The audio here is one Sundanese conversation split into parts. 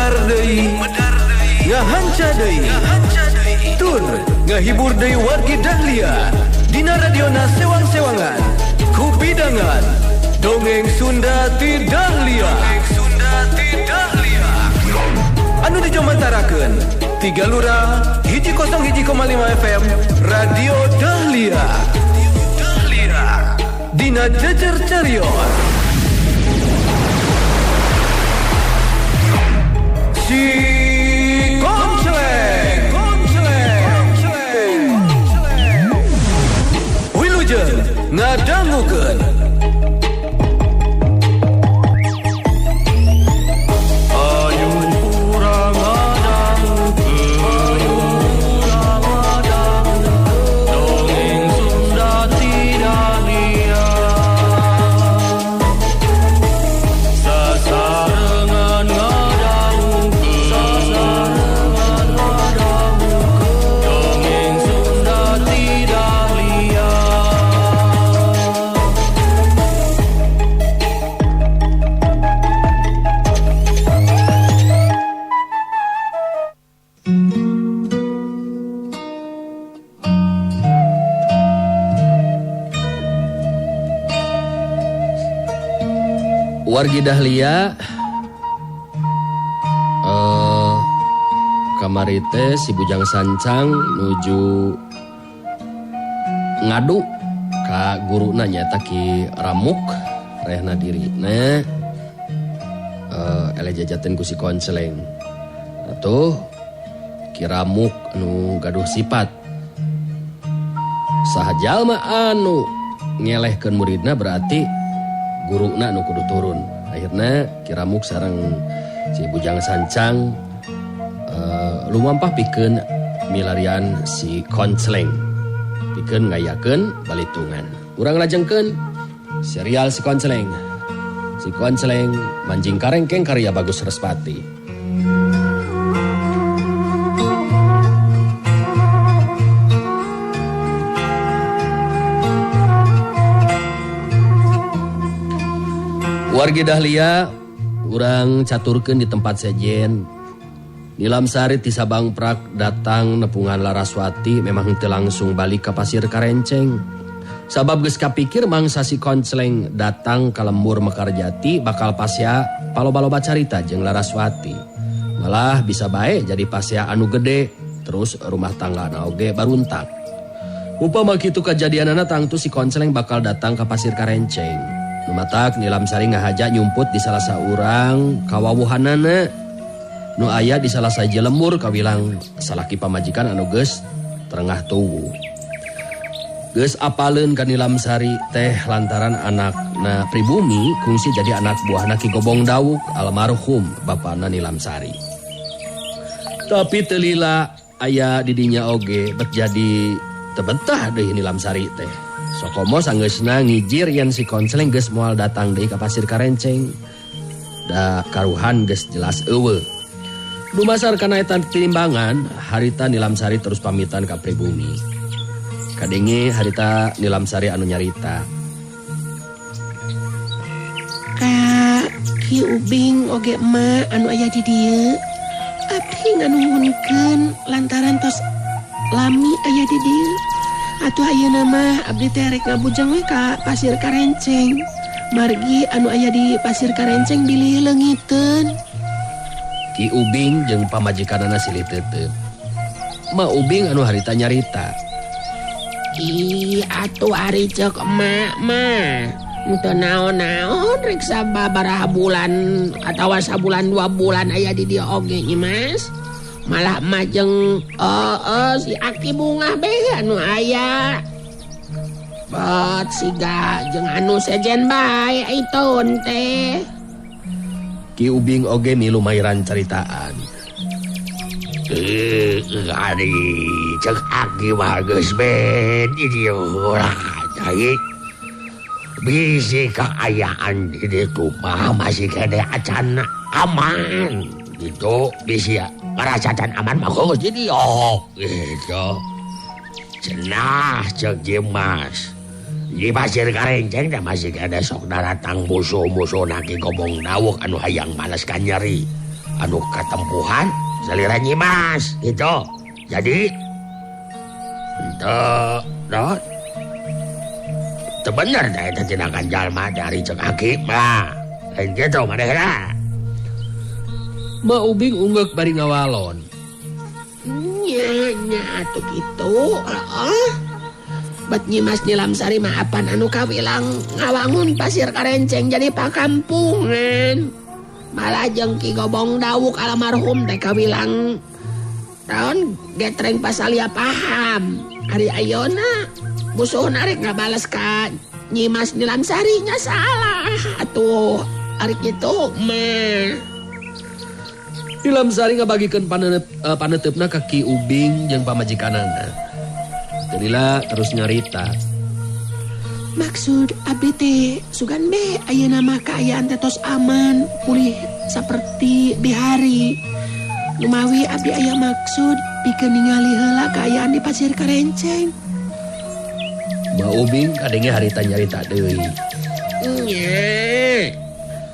medar deui ngahanca deui tur ngahibur deui wargi Dahlia dina radiona sewang-sewangan ku bidangan dongeng Sunda ti Dahlia anu dijomantarakeun 3 Lurah 101,5 FM Radio Dahlia dina jejer carios si Konceleng Wilujeng ngadangukeun wargi Dahlia kamari teh si Bujang Sancang nuju ngadu ka guruna nyaeta Ki Ramuk rehna dirina ele jajaten ku si Konceleng atuh Ki Ramuk anu gaduh sifat saha jalma anu ngelehkeun muridna berarti guruna anu kudu turun. Akhirna Ki Ramuk sareng si Bujang Sancang lumampah pikeun milarian si Konceleng pikeun ngayakeun balitungan. Urang lajengkeun serial si Konceleng manjing karengkeng karya Bagus Respati. Wargi Dahlia urang caturkeun di tempat sejen. Nilam Sari ti Sabangprak datang nepungan Laraswati memang teu langsung balik ka Pasir Karenceng. Sabab geus kapikir mangsa si Konceleng datang ka lembur Mekarjati bakal pasya paloba-loba carita jeung Laraswati. Malah bisa bae jadi pasya anu gede terus rumah tanggana oge baruntak. Upama kitu kajadianana tangtu si Konceleng bakal datang ka Pasir Karenceng. Numatak Nilam Sari ngahaja nyumput di salah saurang kawawuhanana nu aya di salah saji lembur kawilang salaki pamajikan anu geus terengah tuwu. Geus apaleun ka Nilam Sari teh lantaran anakna pribumi kungsi jadi anak buahna Ki Gobong Dawuk almarhum bapana Nilam Sari. Tapi teu lila aya di dinya oge bet jadi teu betah deui Nilam Sari teh. Sokomo sanggeusna ngijir yen si Konceleng geus moal datang deui ka Pasir Karenceng. Da karuhan geus jelas eueuh. Dumasar kana eta timbangan, harita Nilam Sari terus pamitan ka pribumi. Kadenge harita Nilam Sari anu nyarita. Ka Ki Ubing oge emak anu aya di dieu. Abdi nganuhunkeun lantaran tos lami aya di dieu. Atuh ayeuna mah abdi teh rek ngabujang we ka Pasir Karenceng. Margi anu aya di Pasir Karenceng bilih leungiteun. Ki Ubing jeung pamajikanana silih teuteut. Ma Ubing anu harita nyarita. Ih, atuh ari ceuk emak mah. Teu naon-naon rek sababaraha bulan atawa sabulan 2 bulan aya di dieu oge nya Mas. Malah emak jeung si Aki Bunga be anu aya. Bet siga jeung anu sejen bae ituun teh. Ki Ubing oge milu mairan caritaan. Ari cek Aki bagus be di dieu urang cai. Bisi kaayaan di ditu mah masih kene acan aman. Gitu bisi ngarasakan aman mah geus di dieu gitu. Cenah cek Jimas. Di Pasir Karenceng dah masih ada sok datang musuh-musuh Ki Gobong Dawuk anu hayang malas kan nyeri. anu katempuhan salira Nyimas gitu. Jadi itu bener dah itu tindakan jalma dari cek Aki mah. Lain gitu manehna. Ma Ubing unggek bari ngawalon. Nya atuh gitu. Bet Nyimas Nilamsari mah apan anu kawilang ngawangun pasir karenceng jadi pakampungan. Malah jeung Ki Gobong Dawuk almarhum teh kawilang taon getreng pasalia paham. Ari ayeuna musuhna rek ngabales ka Nyimas Nilamsari nya salah atuh. Ari kitu mah. Nilamsari ngabagikeun paneutupna ka Ki Ubing jeung pamajikanana. Dalila terus nyarita. Maksud abdi teh sugan be ayeuna mah kaayaan teh tos aman, pulih saperti bihari. Lumawi abdi aya maksud pikeun ningali heula kaayaan di Pasir Karenceng. Ma Ubing kadenge harita nyarita deui. Nya.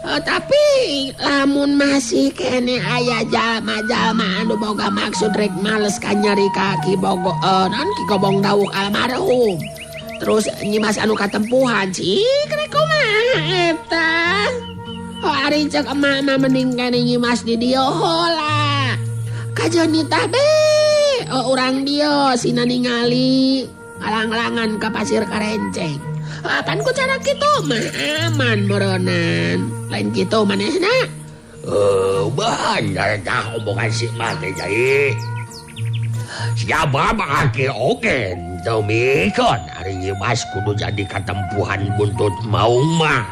Tapi lamun masih kene aya jalma-jalma anu boga maksud rek males ka nyari kaki bogo Ki Gobong Dawuk almarhum. Terus Nyimas anu katempuhan cik rek kumaha eta. Ari cek emak mending kene Nyimas di dieu heula. Kajen nitah be urang dieu sina ningali alang-alangan ka Pasir Karenceng. Apan ku cara kitu mah aman meureunnan. Lain kitu manehna. Bener dah omongan si mah teh jai. Siapa Aki oge teu mikun ari Nyimas kudu jadi katempuhan buntut maung mah.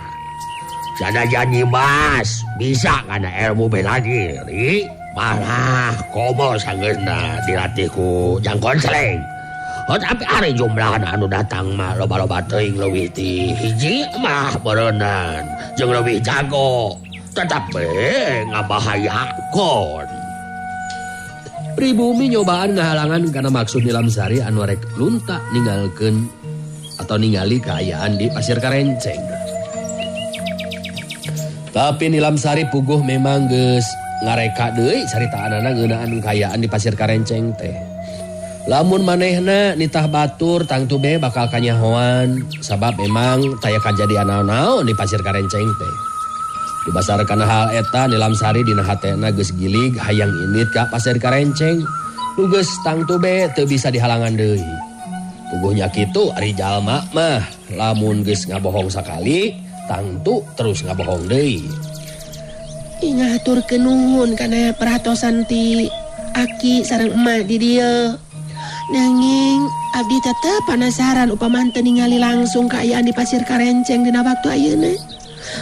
Sanajan Nyimas bisa kana ilmu bela diri, malah komo sanggeusna dilatih ku Jang Konsleng. Tapi ari jumlah anu datang mah loba-loba teuing leuwih ti hiji mah beureunan jeung leuwih jago. Tetap be ngabahayakeun. Pribumi nyobaan ngahalangan karena maksud Nilamsari anu rek lunta ninggalkeun atau ningali kaayaan di Pasir Karenceng. Tapi Nilamsari puguh memang geus ngareka deui caritaanana ngeunaan kaayaan di Pasir Karenceng teh. Lamun manehna nitah batur tangtu be bakal kanyahoan sabab memang taya kajadian naon-naon di Pasir Karenceng teh. Dibasarkan hal eta Nilamsari dina hatena geus gilig hayang init ka Pasir Karenceng nu geus tangtu be teu bisa dihalangan deui. Puguhnya kitu ari jalma mah lamun geus ngabohong sakali tangtu terus ngabohong deui. Ngaturkeun nuhun kana perhatosan ti Aki sareng emak di dieu. Nanging abdi tetep penasaran upama teu ningali langsung kaayaan di Pasir Karenceng dina waktu ayeuna.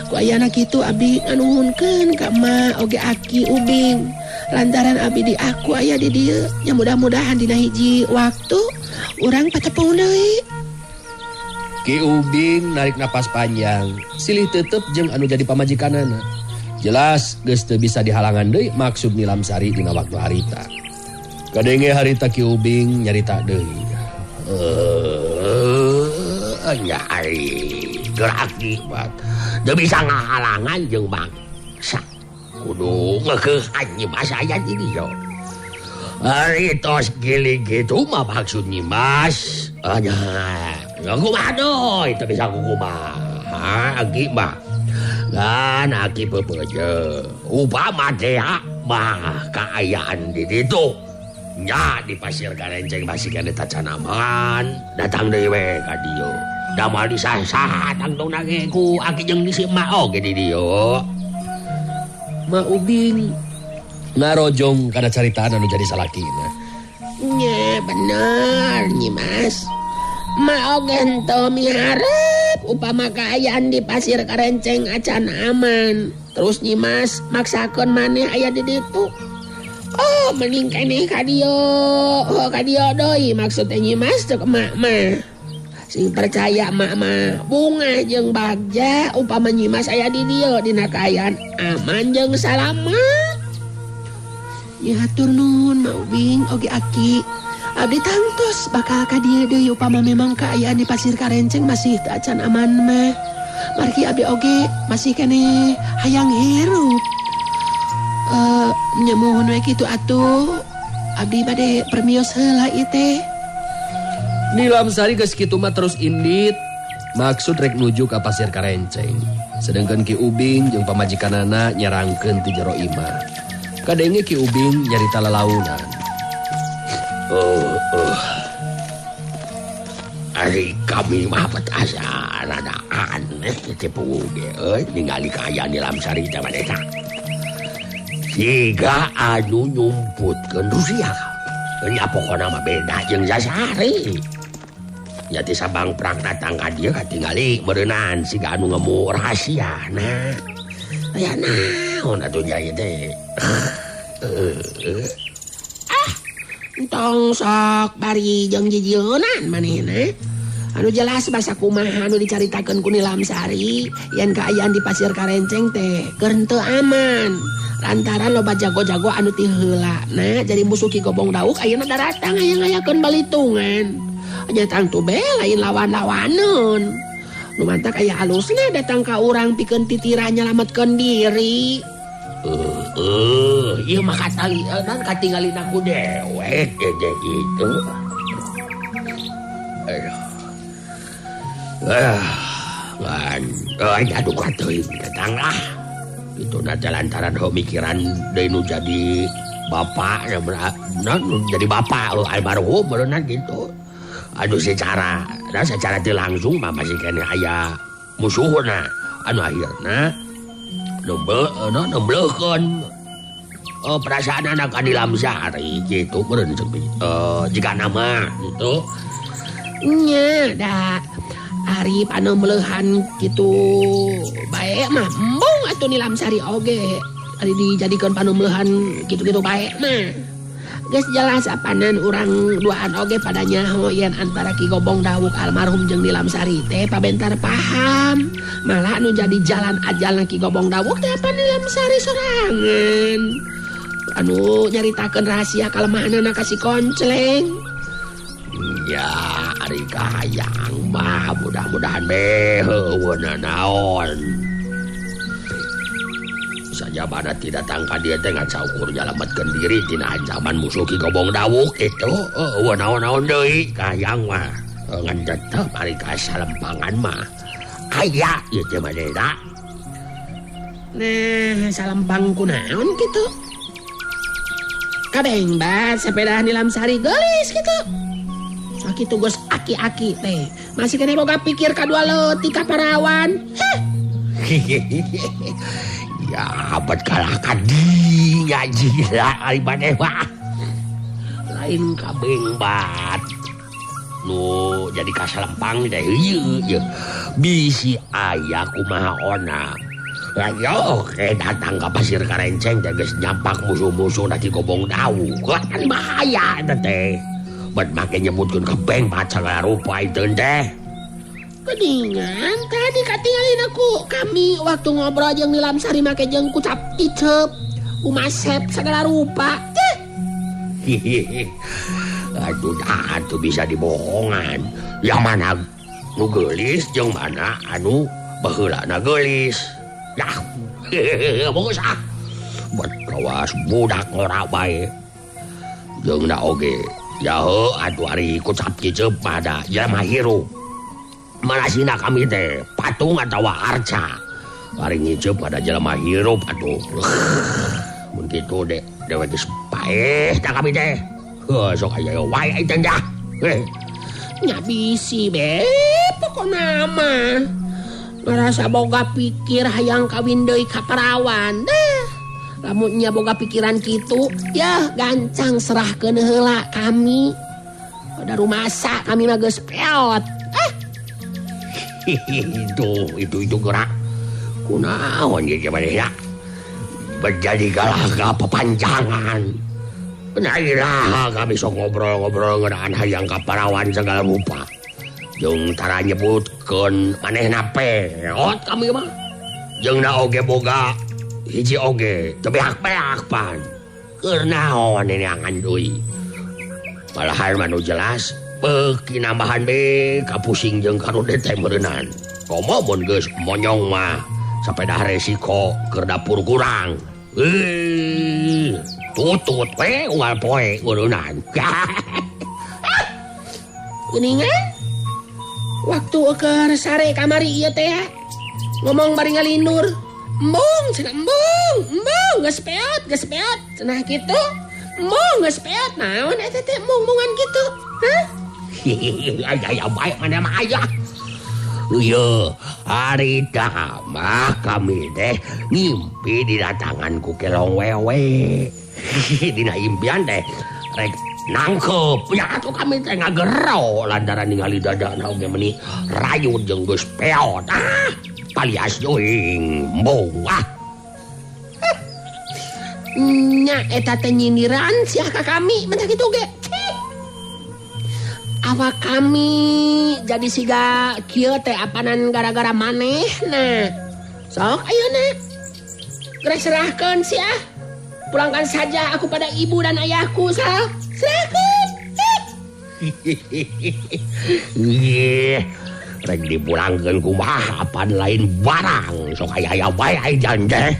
Ku ayana kitu abdi nganuhunkeun ka emak oge Aki Ubing. Lantaran abdi di aku aya di dieu, nya mudah-mudahan dina hiji waktu urang patepung deui. Ki Ubing narik napas panjang, silih tetep jeung anu jadi pamajikanana. Jelas geus teu bisa dihalangan deui maksud Nilamsari dina waktu harita. Kadenge harita Ki Ubing nyarita deui. Nyari geraki bat. Teu bisa ngahalangan jeung bangsa. Kudu ngeukehan Nyimas aya di dieu. Ari tos giling kitu mah maksud Nyimas. Kumaha doy teu bisa kumaha Aki mah. Kan Aki pepeuje. Upama teh mah kaayaan di ditu. Nya di Pasir Karenceng masih kene tacan aman. Datang deui we ka dieu. Da moal disah-sah tangtungna ge ku Aki jeung si emak oge di dieu. Ma Ubing ngarojong kana caritaan anu jadi salakina. Nya bener Nyimas. Ma oge henteu miharep upama kaayaan di Pasir Karenceng acan aman. Terus Nyimas maksakeun maneh aya di ditu. Oh, mending keneh ka dieu. Oh, ka dieu deui maksudnya Nyimas cek emak mah. Sing percaya emak mah Bunga jeung Bagja upama Nyimas aya di dieu dina kaayaan aman jeung salamet. Ya hatur nuhun Ma Ubing oge Aki. Abdi tangtos bakal ka dieu deui upama memang kaayaan di Pasir Karenceng masih teu acan aman mah. Margi abdi oge masih keneh hayang hirup. Nyemuhun we kitu atuh. Abdi bade permios heula ieu teh. Nilamsari geus kitu mah terus indit. Maksud rek nuju ka Pasir Karenceng. Sedangkan Ki Ubing jeung pamajikanana nyerangkeun ti jero imah. Kadenge Ki Ubing nyarita lalaunan. Ari kami mah asa rada aneh teh puge ningali kaayaan di Lamsari teh manehna. Siga anu nyumputkeun Rusia. Nya pokona mah beda jeung Jasari. Nya ti sabang perang datang ka dieu katingali beureunan siga anu ngemu rahasiana. Aya naon atuh nya ieu teh. Entong sok bari jeung jijieunnan manehna. Anu jelas basa kumaha anu dicaritakeun ku Nilamsari yen kaayaan di Pasir Karenceng teh keur teu aman. Lantaran loba jago-jago anu ti heulana jadi musuh Ki Gobong Dawuk ayeuna daratang hayang-hayakeun balitungan. Nya tangtu be lain lawan-lawaneun. Nu mantak aya halusna datang ka urang pikeun titira nyalametkeun diri. Ieu mah katingalin aku dewek jadi gitu. Aduh katuin datang lah. Itu nanti lantaran mikiran dari nu jadi bapak, jadi bapak almarhum berenang gitu. Aduh secara ti langsung mah masih kena aya musuhna anu akhirna nembleukeun perasaan anak ka Nilamsari gitu beureun jika nama gitu. Nya da ari panembleuhan kitu bae mah embung atuh Nilamsari oge ari dijadikeun panembleuhan kitu-kitu bae mah. Geus jelas apanan urang duaan oge pada nyaho yen antara Ki Gobong Dawuk almarhum jeung Nilamsari teh pabentar paham. Malah anu jadi jalan ajalna Ki Gobong Dawuk teh apa Nilamsari sorangan. Anu nyaritakeun rahasia kalemahanna ka si Koncleng. Ya, ari kahayang mah mudah-mudahan heuweuna naon. Sajabana tidak tangka dia teh ngan saukur nyalametkeun diri tina ancaman musuh Ki Gobong Dawuk itu. Naon-naon deui kahayang mah ngan tetep ari ka salempangan mah aya ieu teh manehna. Nah, salempang kunaon kitu? Kadeng bat sepeda Nilamsari geulis kitu. Sakitu geus aki-aki teh. Masih kena boga pikir kadua leutik ka parawan. Ya abad kalah kadinya jila ari maneh mah. Lain kabeng bat. Nu jadi kasalempang teh ieu bisi aya kumaha ona. Ayo datang ke Pasir Karenceng teh geus nyampak musuh-musuh Ki Gobong Dawuk. Kan bahaya eta teh. Bet make nyebutkeun kebeng bat sagala rupa itu teh. Kedingan tadi katingalin aku kami waktu ngobrol jeung Nilamsari make jeung kucap icep umasep segala rupa. Aduh bisa dibohongan. Yang mana nu geulis jeung mana anu baheulana geulis. Yah, bagus ah. Buat kawas budak ngora bae. Jeung da oge. Ya atuh ari kucap icep mah da jelema hirup. Malasina kami teh patung atawa arca. Ari ngiceup pada jelema hirup atuh. Mun kitu dewe geus paeh da kami teh. Sok aya wae teh dah. Nya bisi be pokona mah. Ngarasa boga pikir hayang kawin deui ka parawan. Lamun nya boga pikiran kitu, ya gancang serahkeun heula kami. Pada rumasa kami mah geus peot. Itu gerak kunaon ya manehna menjadi galaga pepanjangan. Nairaha kami sok ngobrol-ngobrol ngeunaan hayang ka parawan segala rupa. Jeung tara nyebutkeun manehna peot kami mah. Jeung da oge boga hiji oge teu beak-beak pan. Keur naon neangan deui. Malahan mah nu jelas beuki nambahan be kapusing jeung karudet teh meureunnan. Komo mun geus monyong mah sapeda resiko keur dapur kurang. Tutut we unggal poe urunan. Geuningan. Waktu keur sare kamari ieu teh ngomong bari ngalindur. Embung, cenah embung, geus peot. Cenah kitu. Embung geus peot. Naon eta teh embung-embungan kitu? Hah? Aya bae mana mah aya. Iya, hari mah kami teh ngimpi didatangan ku kelong wewe. Dina impian teh rek nangkep nya atuh kami teh ngagero lantaran ningali dadana oge meuni rayut jeung geus peot. Palias joing boah. Nya eta teh nyindiran sia ka kami mentak kitu ge. Awak kami jadi siga kieu teh apanan gara-gara manehna. Sok ayeuna geus serahkeun sia. Pulangkan saja aku pada ibu dan ayahku, sok. Serahkeun. Rek dipulangkeun kumaha apan lain barang sok aya bae ai jande.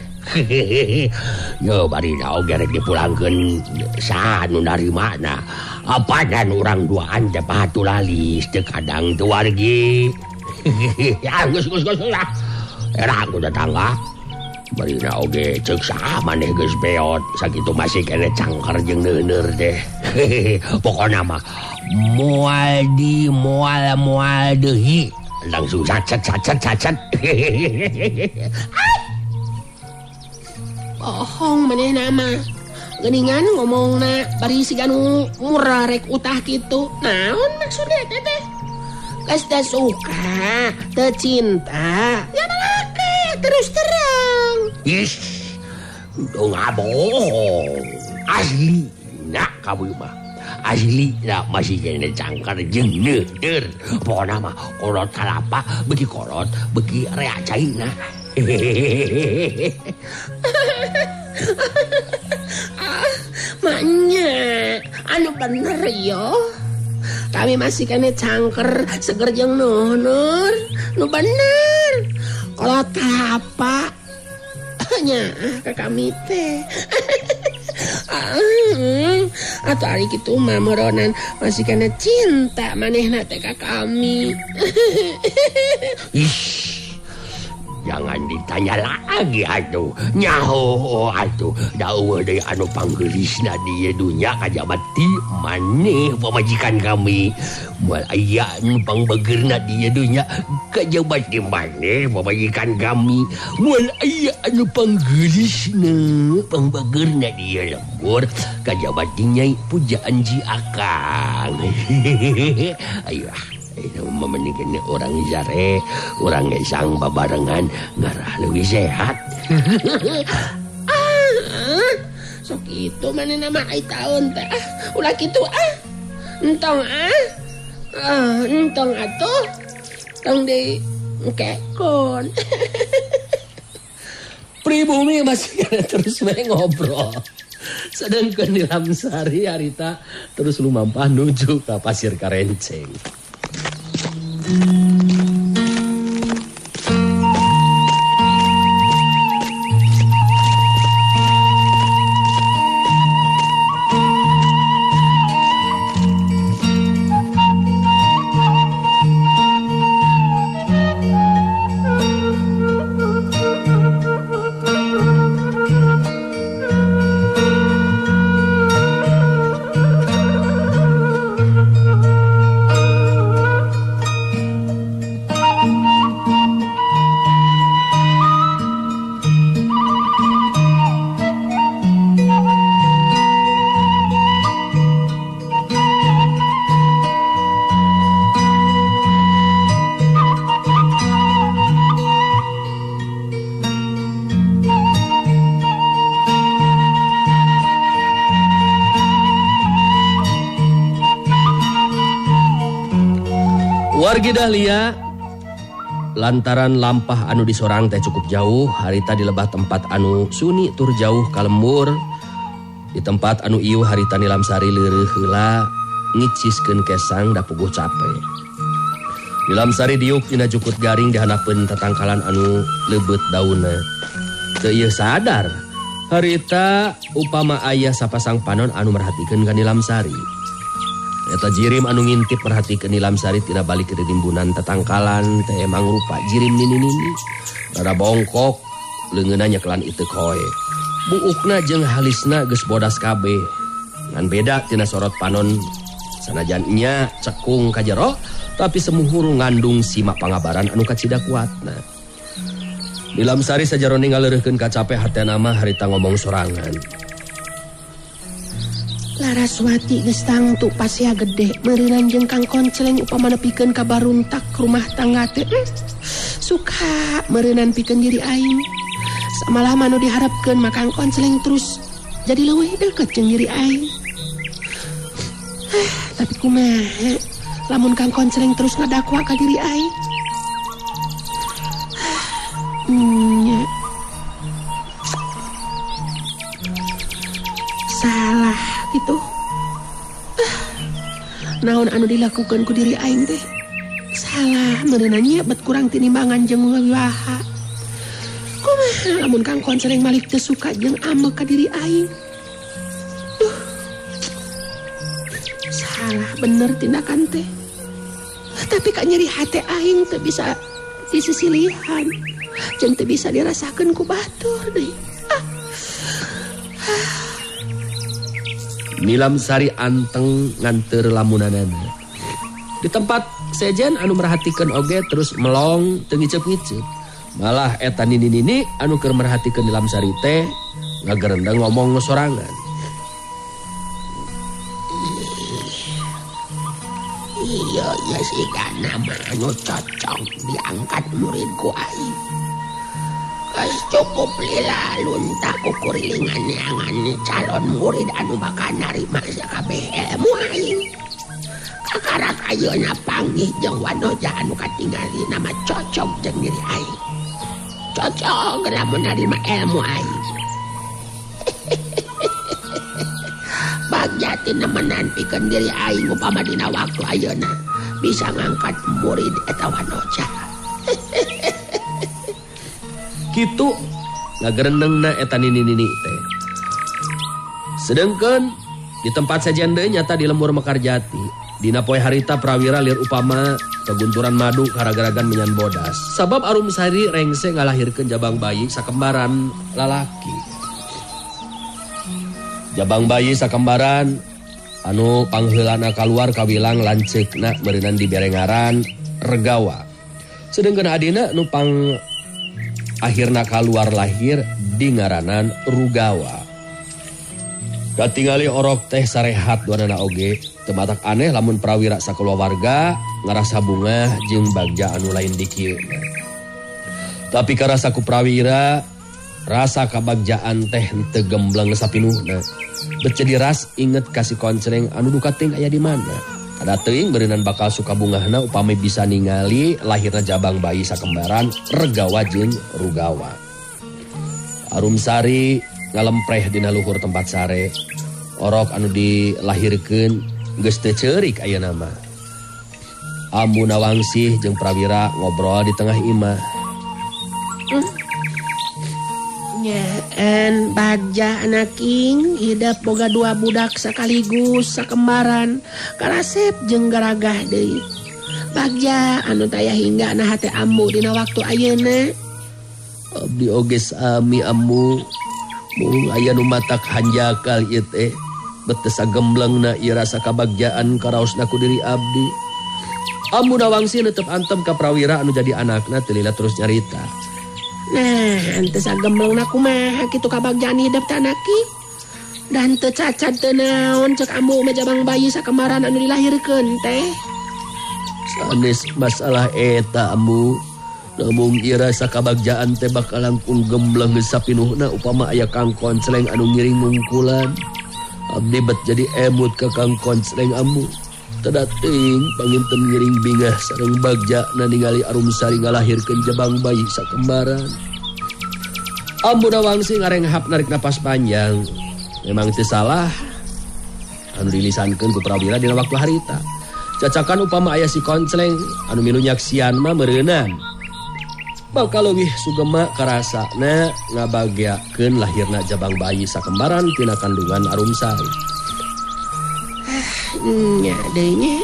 Yo bari da oge rek dipulangkeun saha nu narimana. Apadan urang duaan teh pahatu lalis teu kadang teu wargi. Geus lah. Era aku tetangga. Bari da oge ceuk saha maneh geus beot sakitu masih kene cangker jeung neuneur teh. Pokona mah moal deui langsung sacet. Bohong manehna mah. Geuningan ngomongna bari siga nu murah rek utah kitu. Naon maksudna teh? Geus teu suka, teu cinta. Ya malake terus terang. Ngabohong. Asli nak kamu mah. Asli nak masih kena cangkar jeung neuteur. Pokona mah kolot kalapa beuki kolot beuki rea caina. Maknya anu bener yo. Kami masih kena cangker seger jeung nuhur. Nu bener. Kolot kalapa nya ka kami teh. Atau hari kitu mah meronan masih kena cinta manehna teh ka kami. Jangan ditanya lagi atuh. Nyaho atuh. Da eueuh deui anu panggeulisna di dunya kajabat ti maneh pamajikan kami. Moal aya anu pangbegeurna di dunya kajabat ti maneh pamajikan kami. Moal aya anu panggeulisna pangbegeurna di lembur kajabat ti Nyai Pujaan Ji Akang. Ayo memeningkan orang jare, orang gesang babarengan ngarah lebih sehat. Sok itu mana nama ai taun teh. Ulah kitu Entong entong atuh. Tong di kekon. Pribumi masih terus ngobrol. Sedangkan di Lamsari harita terus lumampah nuju ke Pasir Karenceng. Wargi Dahlia lantaran lampah anu disorang teh cukup jauh, harita di lebah tempat anu suni tur jauh ka lembur. Di tempat anu ieu harita di Lamsari leureuh heula ngiciskeun kesang da puguh capek. Di Lamsari diuk dina jukut garing dihanapeun tatangkalan anu leubeut daunna. Teu ieu sadar Harita upama ayah sapasang panon anu merhatikeun ka Nilamsari. Eta jirim anu ngintip merhatikeun Nilamsari tina balik ke rimbunan tetangkalan teh emang rupa jirim nini-nini. Rada bongkok, leungeunna nyekelan iteu koe. Buukna jeung halisna geus bodas kabeh. Ngan beda tina sorot panon sanajan nya cekung ka jero tapi semuhur ngandung simak pangabaran anu kacida kuatna. Nilamsari sajaro ningaleureurkeun ka capek hatena mah harita ngomong sorangan. Laraswati geus tangtu pasia gede meureunan jeung Kang Konceleng upama nepikeun ka baruntak rumah tangga teh. Suka meureunan pikeun diri aing. Samalah anu diharapkeun mah Kang Konceleng terus jadi leuwih deukeut jeung diri aing. Tapi kumaha lamun Kang Konceleng terus ngadakwa ka diri aing. Salah gitu. Naon anu dilakukan ku diri aing teh salah meunanya bet kurang tinimbangan jeung wiwaha. Kumaha lamun Kang Konceleng malik teu suka jeung ameh ka diri aing. Salah bener tindakan teh. Tapi ka nyeri hate aing teu bisa disisilihan. Jeung teu bisa dirasakeun ku batur deui. Nilamsari anteng nganteur lamunanana. Di tempat sejen anu merhatikeun oge terus melong teu ngicep-ngicep. Malah eta nini-nini anu keur merhatikeun Nilamsari teh ngagerendeng ngomong sorangan. Iya si Gana mah anu cocok diangkat murid ku aing. Geus cukup lila lunta ukurilingan neangan calon murid anu bakal narima sakabeh ilmu aing. Kakarak ayeuna panggih jeung wanoja anu katingali nama cocok jeung diri aing. Cocok lamun narima ilmu aing. Bagja tina menan pikeun diri aing upama dina waktu ayeuna bisa ngangkat murid eta wanoja. Kitu ngagerendengna eta nini-nini teh. Sedengkeun di tempat sejen deui nyata di lembur Mekarjati. Dina poe harita prawira lieur upama kegunturan madu karagaragan menyan bodas. Sabab Arumsari rengse ngalahirkeun jabang bayi sakembaran lalaki. Jabang bayi sakembaran anu pangheulana kaluar kawilang lanceukna meureunan dibere ngaran Regawa. Sedengkeun adina anu akhirna kaluar lahir di ngaranan Rugawa. Katingali orok teh sarehat duanana oge teu matak aneh lamun prawira sakulawarga ngarasa bungah jeung bagja anu lain dikieuna. Tapi karasa ku prawira rasa kabagjaan teh teu gembleng sapinuhna. Bet jadi ras inget kasih Konceleng anu duka teuing aya di mana. Kada teuing beureunan bakal suka bungahna upami bisa ningali lahirna jabang bayi sakembaran Regawa jeung Rugawa. Arumsari ngalempreh dina luhur tempat sare. Orok anu dilahirkeun geus teu ceurik ayeuna mah. Ambu Nawangsih jeung prawira ngobrol di tengah imah. Nyaan Bagja anaking hidup boga dua budak sekaligus sakembaran karasep jeung garagah deui. Bagja anu taya hingga na hate ambu dina waktu ayeuna. Abdi oge sami ambu. Mung aya nu matak hanjakal ieu teh bet teu sagemblengna ieu rasa kabagjaan karaosna ku diri abdi. Ambu Nawangsih neuteuf antem ka prawira anu jadi anakna teu lila terus nyarita. Nah, henteu sagemblengna kumaha kitu kabagjaan hidup teh anaki. Dan teu cacat teu naon cek ambu mah jabang bayi sakembaran anu dilahirkeun teh. Sanes masalah eta ambu. Namun ieu rasa kabagjaan teh bakal langkung gembleng sapinuhna upama aya Kang Konceleng anu ngiring mungkulan. Abdi bet jadi emut ka Kang Konceleng ambu. Tadating panginten ngiring bingah sareng bagjana ningali Arumsari ngalahirkeun jabang bayi sakembaran. Ambu Nawangsih ngarenghap narik napas panjang. Memang teu salah anu dilisankeun ku prawira dina waktu harita. Cacakan upama aya si Konceleng anu milu nyaksian mah meureunan. bakal leuwih sugema karasana ngabagiakeun lahirna jabang bayi sakembaran tina kandungan Arumsari. Nya deui nya.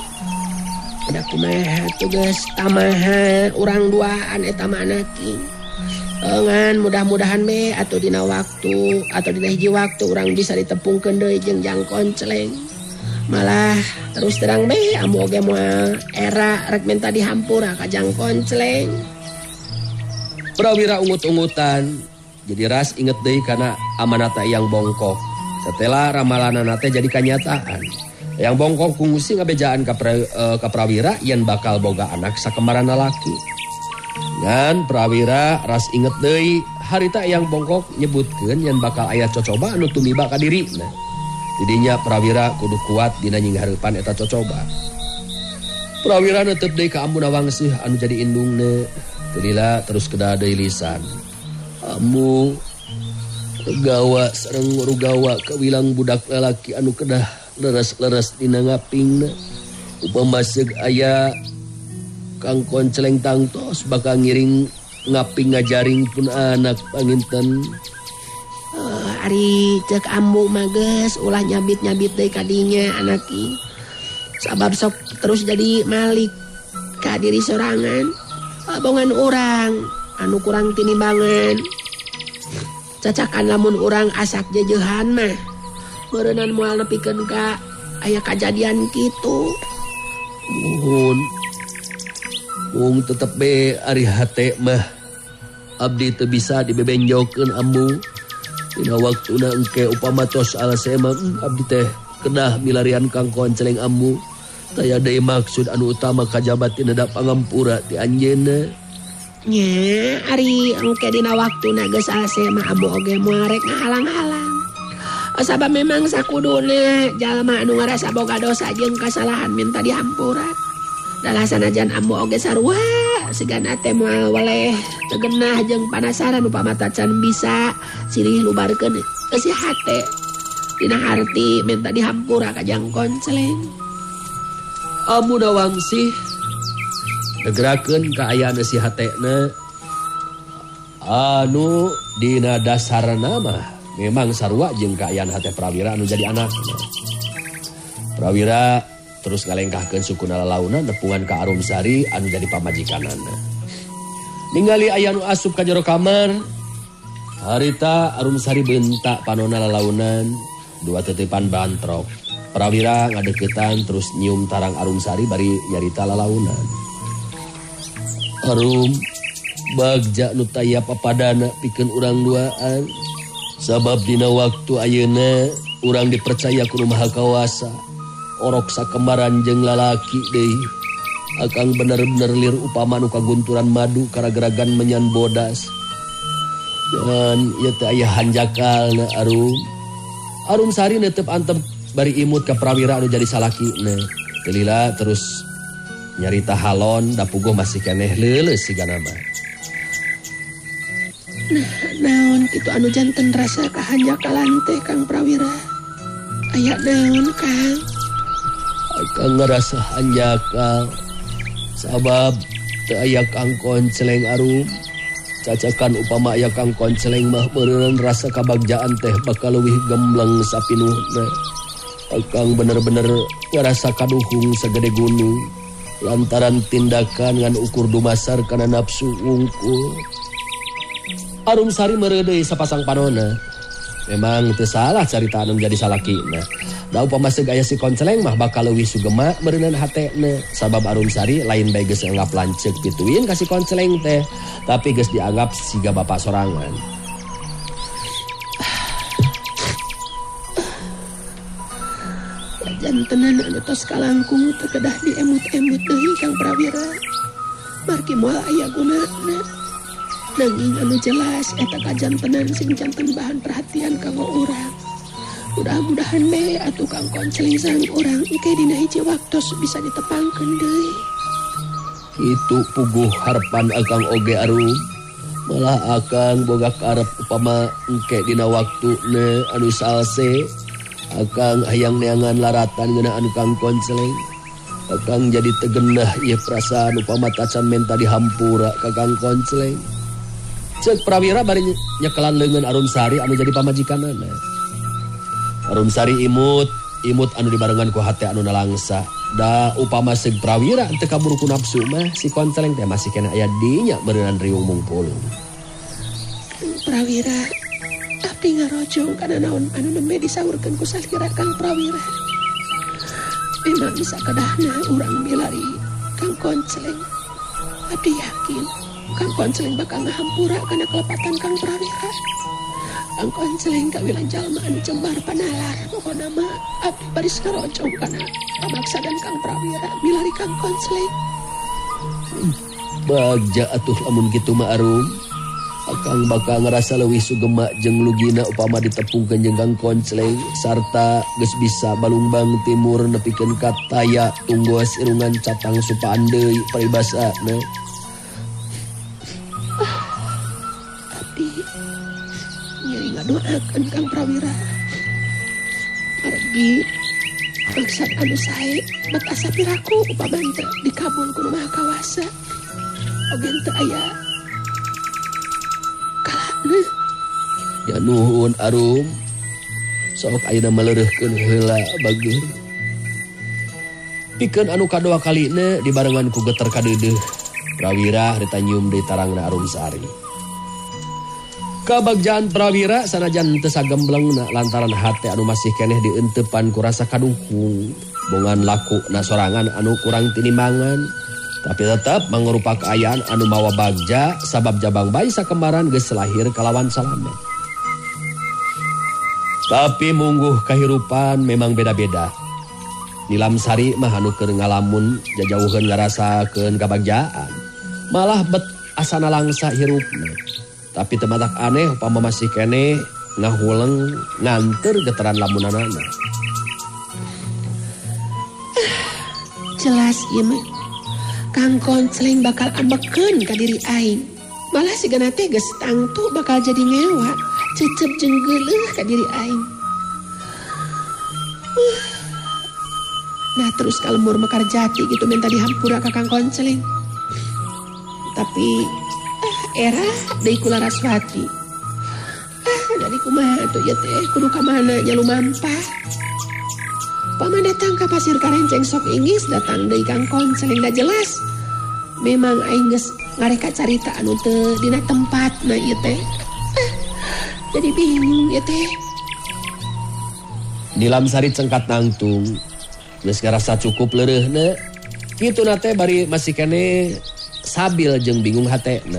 Ada kumaha tugas tamaha urang duaan eta mah anaki. Ngan mudah-mudahan be atuh dina waktu atau dina hiji waktu urang bisa ditepungkeun deui jeung Jang Konceleng. Malah terus terang be ambu oge moal era rek menta dihampura ka Jang Konceleng. Prawira ungut-ungutan jadi ras inget deui kana amanata yang bongkok. Setelah ramalanana teh jadi kanyataan. Yang bongkok kungsi ngabejaan ka Prawira yen bakal boga anak sakembaran lalaki. Ngan Prawira ras inget deui harita yang bongkok nyebutkeun yen bakal aya cocoba anu tumiba ka dirina. Didinya Prawira kudu kuat dina nyinghareupan eta cocoba. Prawira neuteup deui ka Ambu Nawangsih anu jadi indungne. Telila terus kedah deui lisan. Ambu gawa sareng rugawa kawilang budak lalaki anu kedah leres-leres dina ngapingna. Upama seug aya Kang Konceleng tangtos bakal ngiring ngaping ngajaring pun anak panginten. Ari cek ambu mah geus ulah nyabit-nyabit deui ka dinya anaki. Sabab sok terus jadi malik ka diri sorangan. Abongan urang anu kurang tinimbangan. Cacakan lamun urang asak jejehan mah beureunan moal nepikeun ka aya kajadian kitu. Mung tetep be ari hate mah abdi teu bisa dibebenjokeun ambu. Dina waktuna engke upama tos alase mah abdi teh kedah milarian Kang Konceleng ambu. Taya deui maksud anu utama kajabat tina da pangampura ti anjeunna. Nya ari engke dina waktuna geus alase mah ambu oge moal rek ngahalang-halang. Sabab memang sakuduna jalma anu ngarasa boga dosa jeung kasalahan minta dihampura. Dalah sanajan ambu oge sarua sigana teh moal waleh tegenah jeung panasaran upama tacan bisa silih lubarkeun si hate dina harti minta dihampura ka Jang Konceleng. Ambu Nawangsih negerakeun kaayaan si hatena anu dina dasarna mah memang sarua jeung kaayaan hate Prawira anu jadi anakna. Prawira terus ngalengkahkeun sukuna lalauna nepungan ka Arumsari anu jadi pamajikanana. Ningali aya anu asup ka jero kamar, harita Arumsari beunta panonna lalaunan dua titipan bantrok. Prawira ngadeuketan terus nyium tarang Arumsari bari nyarita lalaunan. Arum, bagja nu taya papadana pikeun urang duaan. Sabab dina waktu ayeuna urang dipercaya ku Maha Kawasa. Orok sakembaran jeung lalaki deui. Akang bener-bener lir upama nu kagunturan madu karageragan menyan bodas. Dan ieu teh aya hanjakalna Arum. Arumsari neuteup antep bari imut ka Prawira anu jadi salakina. Telila terus nyarita halon da puguh masih keneh leuleus sigana mah. Naon kitu anu janten rasa kahanjakalan teh Kang Prawira? Aya naon Kang? Akang ngerasa hanjakal sabab teu aya Kang Konceleng Arum. Cacakan upama aya Kang Konceleng mah beureunan rasa kabagjaan teh bakal leuwih gembleng sapinuhna. Akang bener-bener ngerasa kaduhung sagede gunung lantaran tindakan ngan ukur dumasar kana nafsu wungkul. Arumsari meureuh deui sapasang panonna. Memang teu salah carita anu jadi salakina. Da upama seug aya si Konceleng mah bakal leuwih sugema beureunan hatena. Sabab Arumsari lain bae geus anggap lanceuk pituin ka si Konceleng teh, tapi geus dianggap siga bapak sorangan. Jantenan anu tos kalangkung teu kedah diemut-emut deui Kang Prawira. Margi moal aya gunana. Nanging anu jelas eta kajantenan sing janten bahan perhatian kanggo urang. Mudah-mudahan be atuh Kang Konceleng sareng urang engke dina hiji waktos bisa ditepangkeun deui. Itu puguh harapan akang oge Arum. Malah akang boga karep upama engke dina waktuna anu salse akang hayang neangan laratan ngeunaan Kang Konceleng. Kakang jadi tegenah ieu perasaan upama tacan menta dihampura Kakang Konceleng. Ceuk Prawira bari nyekelan leungeun Arumsari anu jadi pamajikanana. Arumsari imut anu dibarengan ku hate anu nalangsa. Da upama seug Prawira teu kaburu ku nafsu mah si Konceleng teh masih kena aya dinya beureunan riung mungpulung. Prawira, abdi ngarojong kana naon anu nembe disaurkeun ku salira Kang Prawira. Memang bisa kedahna urang milari Kang Konceleng. Abdi yakin Kang Konceleng bakal ngahampura kana kelepatan Kang Prawira. Kang Konceleng kawilan jalma anu cembar panalar. Pokona mah abdi baris ngarojong kana pamaksa dan Kang Prawira milari Kang Konceleng. Bagja atuh lamun kitu mah Arum. Akang bakal ngerasa leuwih sugema jeung lugina upama ditepungkeun jeung Kang Konceleng sarta geus bisa balungbang timur nepikeun ka Taya tungguas irungan catang supaan deui paribasana. Abdi nyeri ngadoakeun Kang Prawira. Margi maksud anu sae bet asa piraku upama teu dikabul ku Maha Kawasa. Ogen teu aya Ya nuhun Arum. Sok ayeuna maleureuhkeun heula bageur. Pikeun anu kadua kalina dibarengan ku geter kadeudeuh. Prawira harita nyium deui tarangna Arumsari. Kabagjaan Prawira sanajan teu sagemblengna lantaran hate anu masih keneh dieunteupan ku rasa kadukung. Bongan lakuna sorangan anu kurang tinimbangan. Tapi tetap mangrupa keayaan anu mawa bagja sabab jabang bayi sakembaran geus lahir kalawan salamet. Tapi mungguh kahirupan memang beda-beda. Nilam Sari mah anu keur ngalamun jajauheun ngarasakeun kabagjaan. Malah bet asana langsa hirupna. Tapi teu matak aneh upama masih keneh ngahuleng nganteur geteran lamunanana. Jelas ieu mah Kang Konceleng bakal ambekeun ka diri aing. Malah sigana teh geus tangtu bakal jadi ngewa, cecep jeung geuleuh ka diri aing. Nah terus kalembur mekar jati gitu minta dihampura ka Kang Konceleng. Tapi era deui ku Laraswati. Dari kumaha atuh ieu teh kudu ka mana nya lumampah. Pama datang ka Pasir Karenceng sok inggis datang deui Kang Konceleng da jelas. Memang aing geus ngareka carita anu teu dina tempatna ieu teh. Jadi bingung ieu teh. Nilam Sari cengkat nangtung. Geus ngarasa cukup leureuna. Kituna teh bari masih keneh sabil jeung bingung hatena.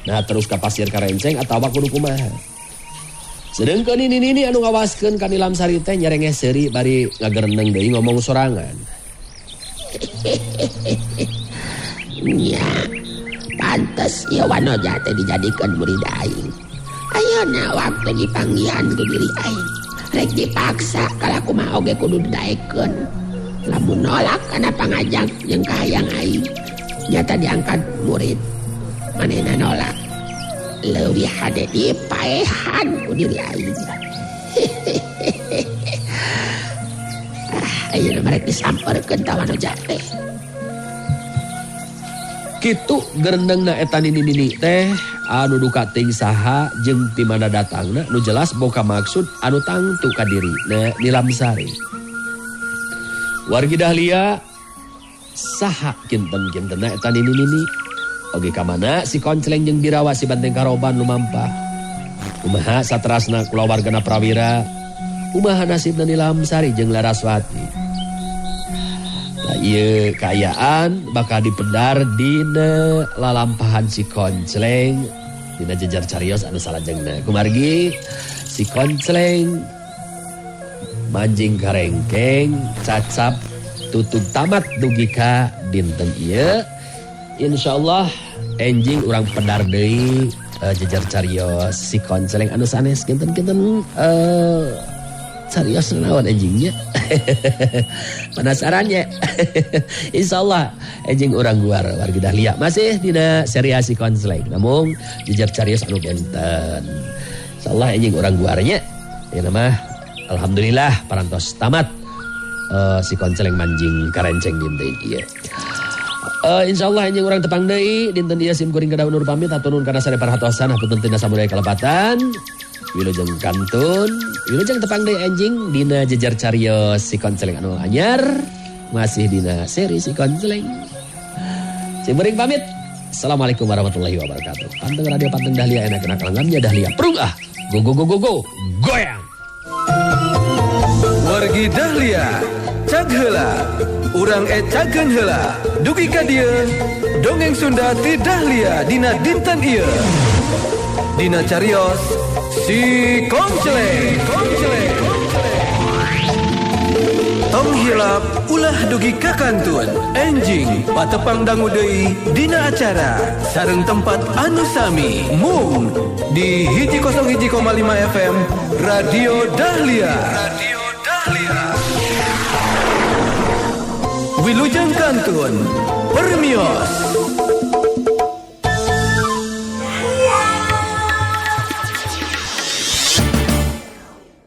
Nah terus ka Pasir Karenceng atawa kudu kumaha. Sedengkeun ini anu ngawaskeun ka Nilam Sari teh nyarengeh seuri bari ngagereneng deui ngomong sorangan. Nya, pantes ieu wanoja teh dijadikeun murid aing. Ayeuna waktu dipanggihan ku diri aing, rek dipaksa kala kumaha oge kudu didaekeun. Lamun nolak kana pangajak jeung kahayang aing, nyata diangkat murid. Manehna nolak. Leuwih hade dipaehan ku diri aing. Ayeuna merek disamperkeun ka wanoja teh. Kitu gerendengna eta nini teh anu duka teuing saha jeung ti mana datangna nu jelas boga maksud anu tangtu ka dirina Nilam Sari. Wargi Dahlia saha kinten-kintenna eta nini. Oge ka mana si Konceleng jeung Birawa si Banteng Karoban lumampah. Kumaha saterasna kulawargana Prawira, kumaha nasibna Nilam Sari jeung Laraswati. Ieu kaayaan bakal dipedar dina lalampahan si Konceleng dina jejar carios anu salajengna. Kumargi si Konceleng manjing karengkeng cacap tutug tamat dugi ka dinten ieu. Insyaallah enjing urang pedar deui jejar carios si Konceleng anu sanes kinten-kinten carios naon enjingnya. Penasaran ya? Insyaallah enjing urang guar wargi Dahlia masih dina seri si Konceleng namun jejar carios anu benten. Insyaallah enjing urang guarnya. Ya mah alhamdulillah parantos tamat si konceleng manjing karenceng dinten ieu. Insyaallah anjing urang tepang deui dinten ieu sim kuring kedaun nur pamit aturun kana sare parahatosan hapunten tina samudaya kalepatan. Wilujeng kantun, wilujeng tepang deui anjing dina jejar cariyos si konceleng anu anyar masih dina seri si konceleng. Sim kuring pamit. Assalamualaikum warahmatullahi wabarakatuh. Panteng radio Panteng Dahlia enak-enak langamnya Dahlia. Prung ah. Go go go go go. Goyang. Wargi Dahlia, cag heula, urang cageun heula. Dugi ka dieu, dongeng Sunda ti Dahlia dina dinten ieu. Dina cariyos si Konceleng. Tong hilap ulah dugi ka kantun. Enjing patepang dangu deui dina acara sareng tempat anu sami mung di 101,5 FM Radio Dahlia. Wilujeng kantun permios.